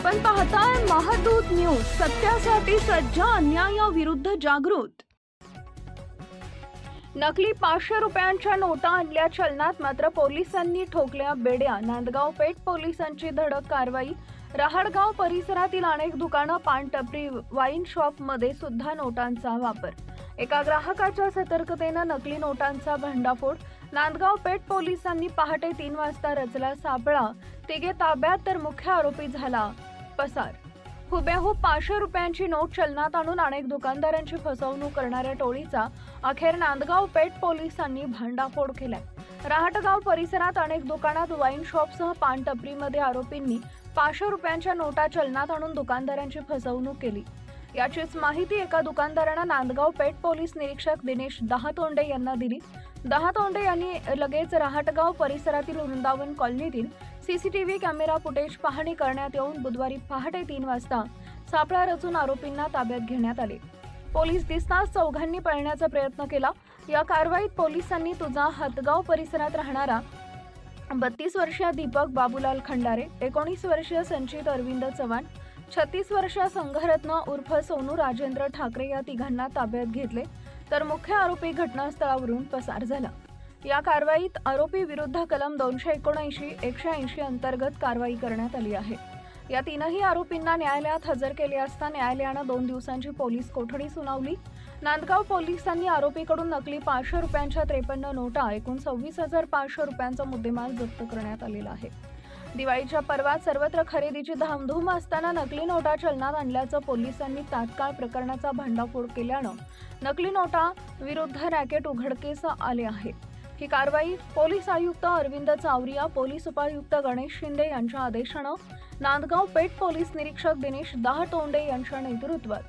आपण पाहताय महादूत न्यूज, सत्यासाठी सज्ज, अन्यायाविरुद्ध जागृत। नकली 500 रुपयांच्या नोटा आणल्या चलनात, मात्र पोलिसांनी ठोकल्या बेड्या। नांदगाव पेठ पोलिसांची धडक कारवाई। रहाटगाव परिसरातील अनेक दुकानं, पान टपरी, वाईन शॉप मध्ये सुद्धा नोटांचा वापर। एका ग्राहकाच्या सतर्कतेने नकली नोटांचा भंडाफोड। नांदगाव पेठ पोलिसांनी पहाटे 3 वाजता रचला सापळा। तिघे ताब्यात, तर मुख्य आरोपी झाला पसार। हुबेहूब 500 रुपयांची नोट चलनात आणून अनेक दुकानदारांची फसवणूक करणाऱ्या टोळीचा अखेर नांदगाव पेठ पोलिसांनी भंडाफोड केलाय। रहाटगाव परिसरात अनेक दुकानात, वाईन शॉपसह पान टपरीमध्ये आरोपींनी 500 रुपयांच्या नोटा चलनात आणून दुकानदारांची फसवणूक केली। याचीच माहिती एका दुकानदाराने नांदगाव पेठ पोलीस निरीक्षक दिनेश दहातोंडे यांना दिली। दहातोंडे यांनी लगेच रहाटगाव परिसरातील वृंदावन कॉलनीतील सीसीटीव्ही कॅमेरा फुटेज पाहणी करण्यात येऊन बुधवारी पहाटे 3 वाजता सापळा रचून आरोपींना ताब्यात घेण्यात आले। पोलीस दिसताच चौघांनी पळण्याचा प्रयत्न केला। या कारवाईत पोलिसांनी तुझा हातगाव परिसरात राहणारा 32 वर्षीय दीपक बाबूलाल खंडारे, 19 वर्षीय संचित अरविंद चव्हाण, 36 वर्षीय संघरत्न उर्फ सोनू राजेंद्र ठाकरे या तिघांना ताब्यात घेतले, तर मुख्य आरोपी घटनास्थळावरून पसार झाला। या कारवाईत आरोपी विरुद्ध कलम 279, 180 अंतर्गत कारवाई करण्यात आली आहे। या तीनही आरोपींना न्यायालयात हजर केले असता न्यायालयाने 2 दिवसांची पोलीस कोठडी सुनावली। नांदगाव पोलिसांनी आरोपीकडून नकली 500 रुपयांच्या 53 नोटा, एकूण 26,500 रुपयांचा मुद्देमाल जप्त करण्यात आलेला आहे। दिवाळीच्या पर्वात सर्वत्र खरेदीची धामधूम असताना नकली नोटा चलनात आणल्याचं पोलिसांनी तात्काळ प्रकरणाचा भंडाफोड केल्यानं नकली नोटा विरुद्ध रॅकेट उघडकीस आले आहे। ही कारवाई पोलीस आयुक्त अरविंद चावरिया, पोलीस उपायुक्त गणेश शिंदे यांच्या आदेशानं नांदगाव पेठ पोलीस निरीक्षक दिनेश दहातोंडे यांच्या नेतृत्वात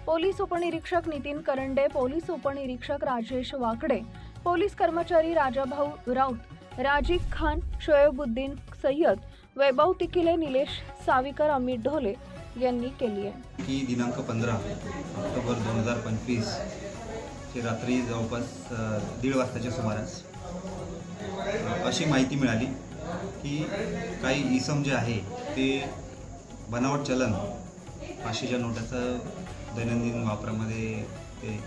पोलीस उपनिरीक्षक नितीन करंडे, पोलीस उपनिरीक्षक राजेश वाकडे, पोलीस कर्मचारी राजाभाऊ राऊत, राजीव खान, शोएबुद्दीन सय्यद, वैभव तिकिले, निलेश साविकर, अमित ढोले यांनी केली आहे। की दिनांक 15 ऑक्टोबर 2025 ची रात्री जवळपास 1:30 वाजताच्या सुमारास अशी माहिती मिळाली की काही इसम जे आहे ते बनावट चलन 500च्या नोटाचं दैनंदिन वापरामध्ये ते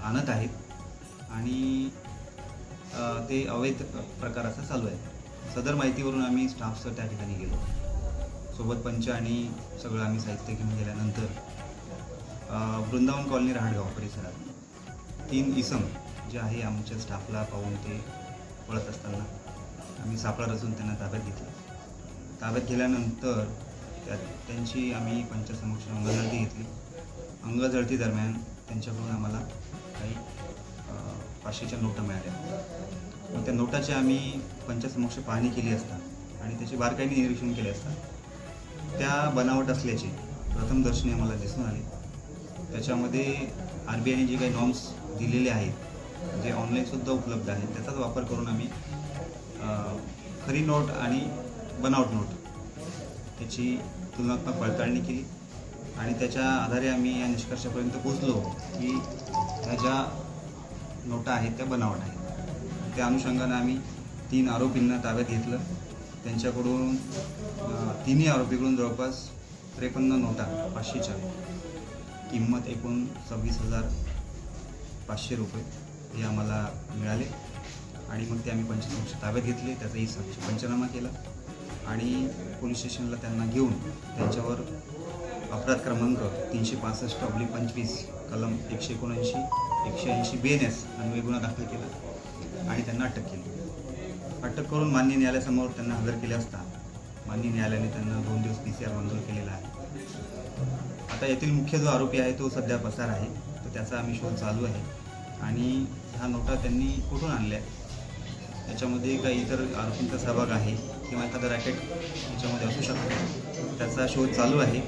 आणत आहेत आणि ते अवैध प्रकार असा चालू आहे। सदर माहितीवरून आम्ही स्टाफसह त्या ठिकाणी गेलो, सोबत पंच आणि सगळं आम्ही साहित्य घेऊन गेल्यानंतर वृंदावन कॉलनी रहाटगाव परिसरात 3 इसम जे आहे आमच्या स्टाफला पाहून ते पळत असताना आम्ही सापळा रचून त्यांना ताब्यात घेतलं। ताब्यात घेतल्यानंतर त्यांची आम्ही पंचासमक्ष अंगझडती घेतली। अंगझडती दरम्यान त्यांच्याकडून आम्हाला काही 500च्या नोटा मिळाल्या। मग त्या नोटाची आम्ही पंचासमक्ष पाहणी केली असता आणि त्याचे बारकाईने निरीक्षण केले असता त्या बनावट असल्याचे प्रथमदर्शनी आम्हाला दिसून आले। त्याच्यामध्ये RBIने जे काही नॉर्म्स दिलेले आहेत, जे ऑनलाईनसुद्धा उपलब्ध आहेत, त्याचाच वापर करून आम्ही खरी नोट आणि बनावट नोट याची तुलनात्मक पडताळणी केली आणि त्याच्या आधारे आम्ही या निष्कर्षापर्यंत पोहोचलो की ह्या ज्या नोटा आहेत त्या बनावट आहेत। त्या अनुषंगाने आम्ही 3 आरोपींना ताब्यात घेतलं। त्यांच्याकडून तिन्ही आरोपीकडून जवळपास 53 नोटा 500च्या, किंमत एकूण 26,500 रुपये हे आम्हाला मिळाले आणि मग ते आम्ही पंचसमक्ष ताब्यात घेतले। त्याचाही साक्ष पंचनामा केला आणि पोलीस स्टेशनला त्यांना घेऊन त्यांच्यावर अपराध क्रमांक 365/25 कलम 179, 180 BNS अन्वये गुन्हा दाखल केला आणि त्यांना अटक केली। अटक करून माननीय न्यायालयासमोर त्यांना हजर केले असता माननीय न्यायालयाने त्यांना 2 दिवस PCR मंजूर केलेला आहे। आता येथील मुख्य जो आरोपी आहे तो सध्या पसार आहे, तर त्याचा आम्ही शोध चालू आहे आणि ह्या नोटा त्यांनी कुठून आणल्या, याच्यामध्ये काही इतर आरोपींचा सहभाग आहे किंवा एखादा रॅकेट याच्यामध्ये असू शकतो, त्याचा शोध चालू आहे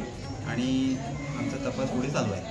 आणि आमचा तपास पुढे चालू आहे।